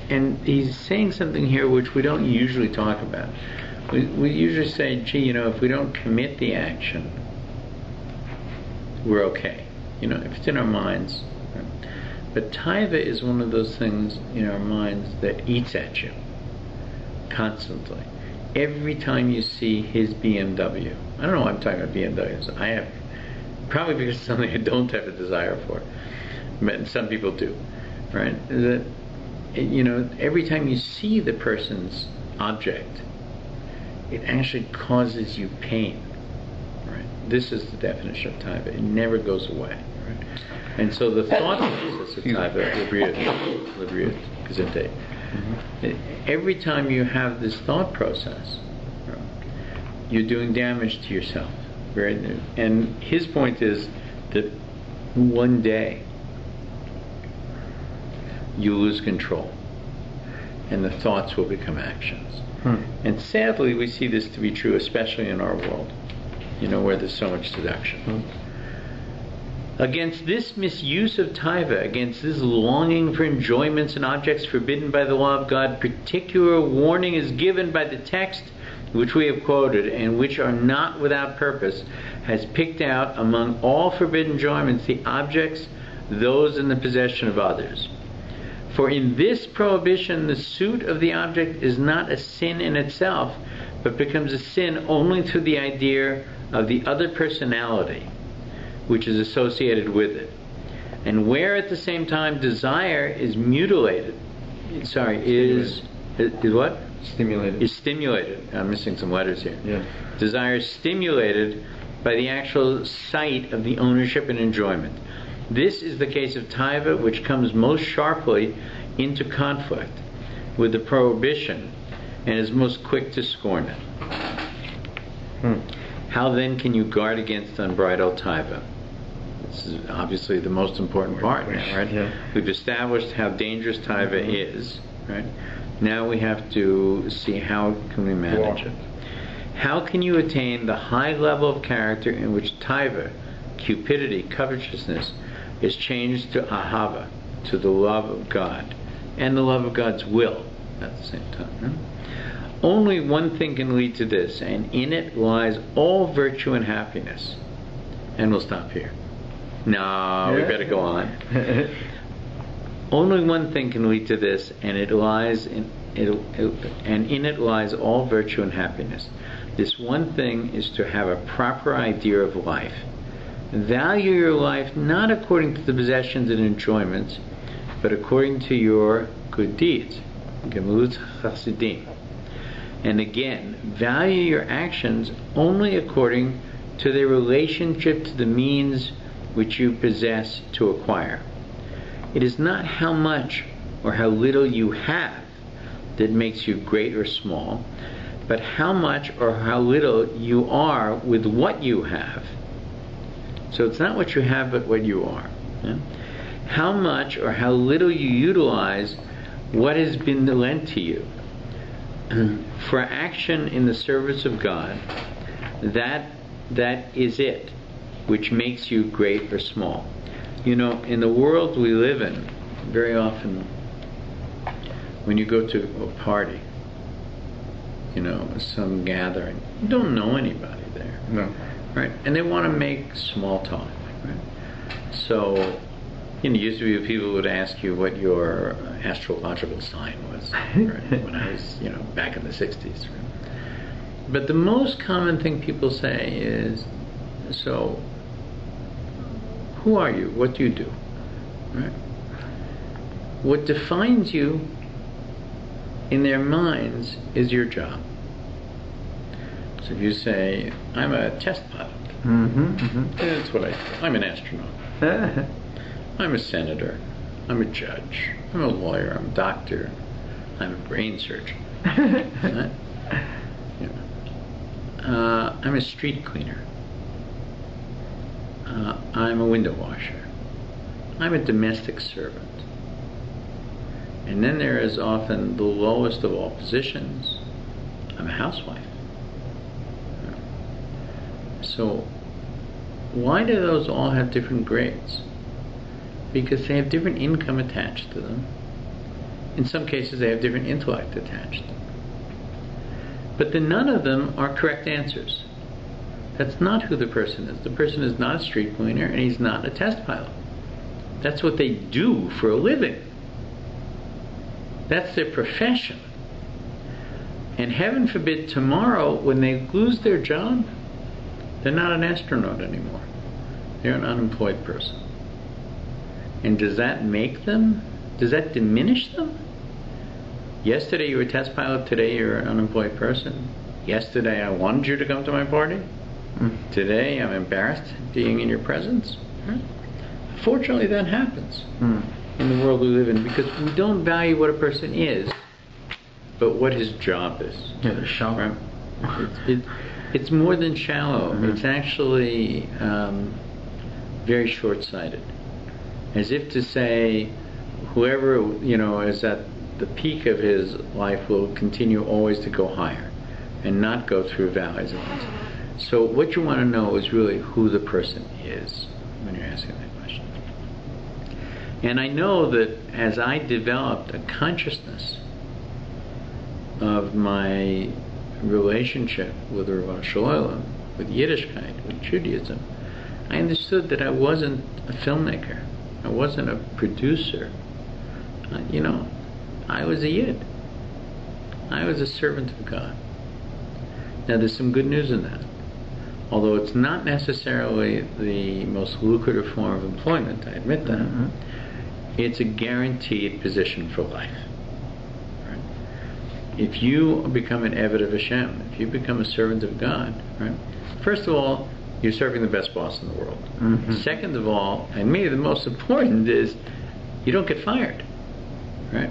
Speaker 1: and he's saying something here which we don't usually talk about. We usually say, gee, you know, if we don't commit the action, we're okay. You know, if it's in our minds. Right? But taiva is one of those things in our minds that eats at you constantly. Every time you see his BMW, I don't know why I'm talking about BMWs. I have, probably because it's something I don't have a desire for, but some people do, right? That, you know, every time you see the person's object, it actually causes you pain, right? This is the definition of taiva. It never goes away, right? And so the thought process of taiva, Libriut, Gesundheit. Every time you have this thought process, you're doing damage to yourself. And his point is that one day you lose control, and the thoughts will become actions. And sadly, we see this to be true, especially in our world, you know, where there's so much seduction. Against this misuse of taiva, against this longing for enjoyments and objects forbidden by the law of God, particular warning is given by the text which we have quoted, and which are not without purpose, has picked out among all forbidden enjoyments the objects, those in the possession of others. For in this prohibition, the suit of the object is not a sin in itself, but becomes a sin only through the idea of the other personality which is associated with it. And where at the same time desire is mutilated, is what?
Speaker 2: Stimulated.
Speaker 1: Is stimulated. I'm missing some letters here.
Speaker 2: Yeah.
Speaker 1: Desire is stimulated by the actual sight of the ownership and enjoyment. This is the case of taiva, which comes most sharply into conflict with the prohibition and is most quick to scorn it. How then can you guard against unbridled taiva? This is obviously the most important part now, right?
Speaker 2: Yeah.
Speaker 1: We've established how dangerous taiva is, right? Now we have to see how can we manage it. How can you attain the high level of character in which taiva, cupidity, covetousness, is changed to ahava, to the love of God, and the love of God's will at the same time? Only one thing can lead to this, and in it lies all virtue and happiness. And we'll stop here. No, we better go on. Only one thing can lead to this, and in it lies all virtue and happiness. This one thing is to have a proper idea of life. Value your life not according to the possessions and enjoyments, but according to your good deeds. Gemilut Chasidim. And again, value your actions only according to their relationship to the means which you possess to acquire. It is not how much or how little you have that makes you great or small, but how much or how little you are with what you have. So it's not what you have, but what you are. Yeah? How much or how little you utilize what has been lent to you for action in the service of God, that is it which makes you great or small. You know, in the world we live in, very often when you go to a party, you know, some gathering, you don't know anybody there.
Speaker 2: No.
Speaker 1: Right? And they want to make small talk. Right? So, you know, used to be people would ask you what your astrological sign was, right? When I was, you know, back in the 60s. Right? But the most common thing people say is, so, who are you? What do you do? Right? What defines you in their minds is your job. So if you say, I'm a test pilot, that's what I do. I'm an astronaut. I'm a senator. I'm a judge. I'm a lawyer. I'm a doctor. I'm a brain surgeon. Right? I'm a street cleaner. I'm a window washer. I'm a domestic servant. And then there is often the lowest of all positions. I'm a housewife. So why do those all have different grades? Because they have different income attached to them. In some cases they have different intellect attached to them. But then none of them are correct answers. That's not who the person is. The person is not a street cleaner and he's not a test pilot. That's what they do for a living. That's their profession. And heaven forbid tomorrow when they lose their job, they're not an astronaut anymore. They're an unemployed person. And does that make them? Does that diminish them? Yesterday you were a test pilot, today you're an unemployed person. Yesterday I wanted you to come to my party. Today I'm embarrassed being in your presence. Fortunately that happens in the world we live in, because we don't value what a person is, but what his job is.
Speaker 2: Yeah, they're shallow.
Speaker 1: It's more than shallow. It's actually very short-sighted. As if to say, whoever, you know, is at the peak of his life will continue always to go higher and not go through valleys and things. So what you want to know is really who the person is when you're asking that question. And I know that as I developed a consciousness of my relationship with Rav Shalom, with Yiddishkeit, with Judaism, I understood that I wasn't a filmmaker. I wasn't a producer. You know, I was a Yid. I was a servant of God. Now, there's some good news in that. Although it's not necessarily the most lucrative form of employment, I admit that, it's a guaranteed position for life. Right? If you become an Eved of Hashem, if you become a servant of God, right? First of all, you're serving the best boss in the world. Second of all, and maybe the most important, is you don't get fired. Right?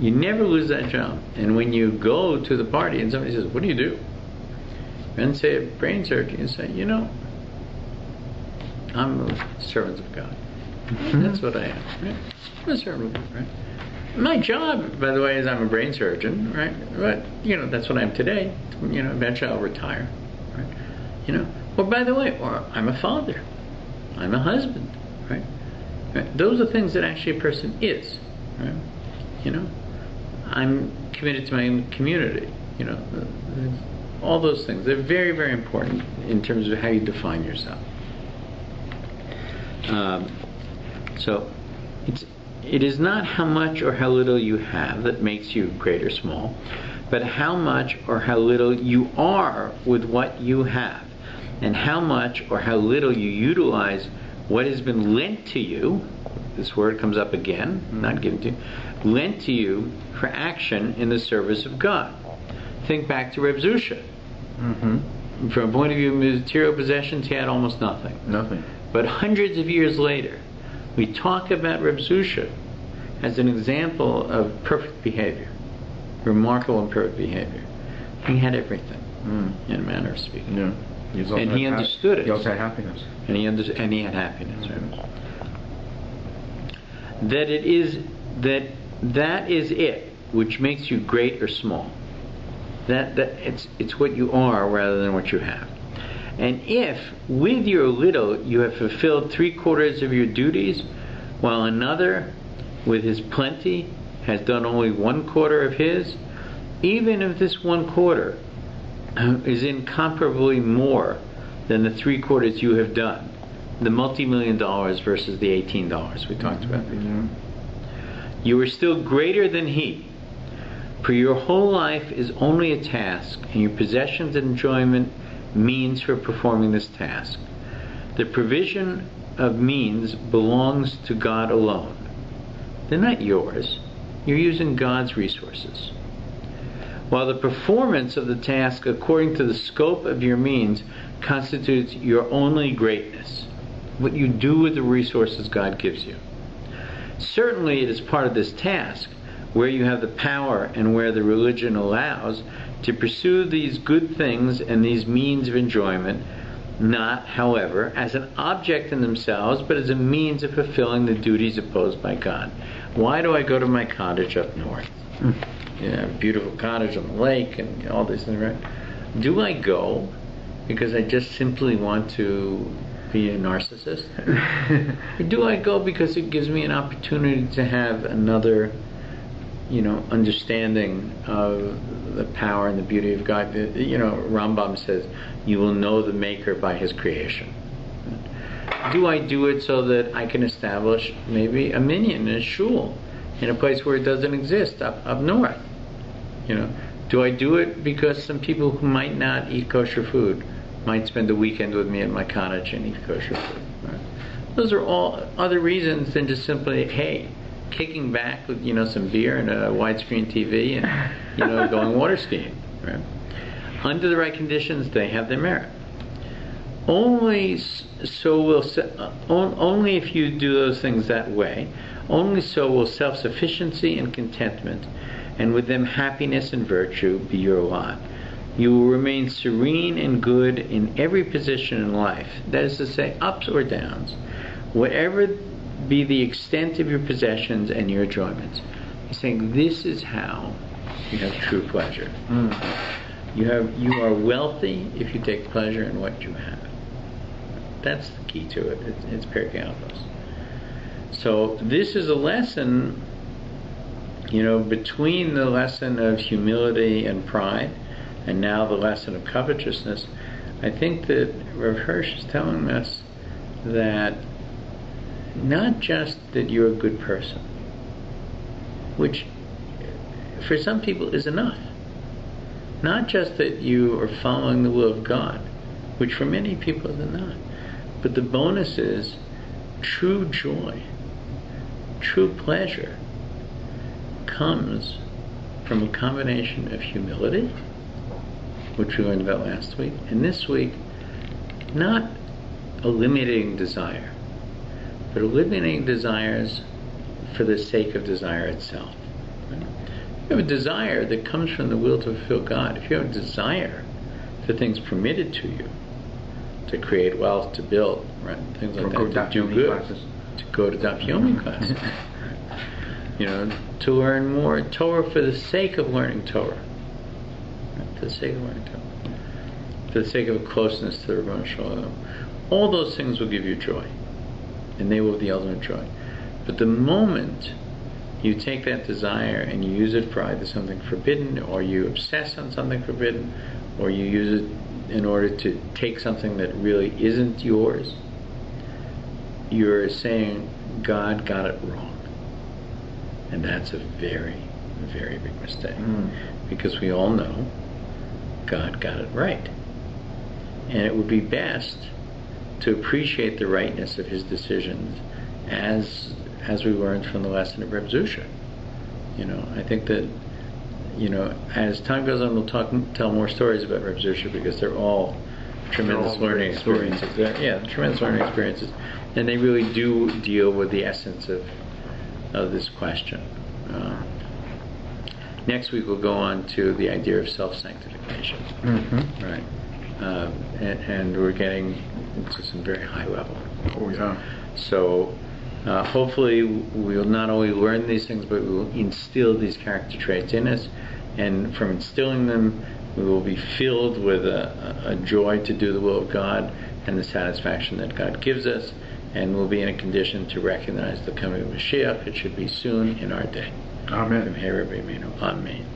Speaker 1: You never lose that job. And when you go to the party and somebody says, what do you do? And say a brain surgeon, you say, I'm a servant of God. That's what I am. Right? I'm a servant of God. Right? My job, by the way, is I'm a brain surgeon, right? But that's what I am today. Eventually I'll retire. Right? Or by the way, or I'm a father. I'm a husband. Right? Those are things that actually a person is. Right? I'm committed to my community. All those things. They're very, very important in terms of how you define yourself. So it is not how much or how little you have that makes you great or small, but how much or how little you are with what you have, and how much or how little you utilize what has been lent to you. This word comes up again, not given to you, lent to you for action in the service of God. Think back to Reb Zusha. From a point of view of material possessions, he had almost nothing. But hundreds of years later, we talk about Reb Zusha as an example of perfect behavior, remarkable and perfect behavior. He had everything, in a manner of speaking. And he understood it.
Speaker 2: He also had happiness.
Speaker 1: And he had happiness. Right? That is it which makes you great or small. That it's what you are rather than what you have. And if with your little you have fulfilled 3/4 of your duties, while another with his plenty has done only 1/4 of his, even if this 1/4 is incomparably more than the 3/4 you have done, the multi-million dollars versus the $18 we talked about before, you are still greater than he. For your whole life is only a task, and your possessions and enjoyment means for performing this task. The provision of means belongs to God alone. They're not yours. You're using God's resources. While the performance of the task according to the scope of your means constitutes your only greatness, what you do with the resources God gives you. Certainly it is part of this task, where you have the power and where the religion allows, to pursue these good things and these means of enjoyment, not, however, as an object in themselves, but as a means of fulfilling the duties imposed by God. Why do I go to my cottage up north? A beautiful cottage on the lake and all these things, right? Do I go because I just simply want to be a narcissist? Or do I go because it gives me an opportunity to have another understanding of the power and the beauty of God? Rambam says, you will know the Maker by His creation. Do I do it so that I can establish maybe a minyan, a shul, in a place where it doesn't exist up north? Do I do it because some people who might not eat kosher food might spend a weekend with me at my cottage and eat kosher food? Right? Those are all other reasons than just simply, hey, kicking back with some beer and a widescreen TV and going water skiing. Right? Under the right conditions, they have their merit. Only if you do those things that way, only so will self-sufficiency and contentment, and with them happiness and virtue, be your lot. You will remain serene and good in every position in life. That is to say, ups or downs, whatever be the extent of your possessions and your enjoyments. He's saying this is how you have true pleasure. You are wealthy if you take pleasure in what you have. That's the key to it. It's Pirkei Avos. So this is a lesson, between the lesson of humility and pride, and now the lesson of covetousness. I think that Rav Hirsch is telling us that not just that you're a good person, which for some people is enough. Not just that you are following the will of God, which for many people is not, but the bonus is true joy, true pleasure comes from a combination of humility, which we learned about last week, and this week, not eliminating desire, but eliminating desires for the sake of desire itself. Right? If you have a desire that comes from the will to fulfill God, if you have a desire for things permitted to you, to create wealth, to build, right, things like that, to do good, to go to Daf Yomi classes, to learn more Torah for the sake of learning Torah, right, for the sake of learning Torah, for the sake of a closeness to the Rebbeinu Shalom. All those things will give you joy, and they will be the ultimate joy. But the moment you take that desire and you use it for either something forbidden, or you obsess on something forbidden, or you use it in order to take something that really isn't yours, you're saying God got it wrong. And that's a very, very big mistake. Because we all know God got it right. And it would be best to appreciate the rightness of his decisions as we learned from the lesson of Reb Zusha. I think that, as time goes on, we'll tell more stories about Reb Zusha, because they're all tremendous learning experiences. Tremendous learning experiences. And they really do deal with the essence of this question. Next week we'll go on to the idea of self-sanctification. Right? And we're getting into some very high level.
Speaker 2: Oh yeah.
Speaker 1: So hopefully we'll not only learn these things, but we will instill these character traits in us, and from instilling them we will be filled with a joy to do the will of God and the satisfaction that God gives us, and we'll be in a condition to recognize the coming of Mashiach. It should be soon in our day.
Speaker 2: Amen.
Speaker 1: From HOREB. Amen.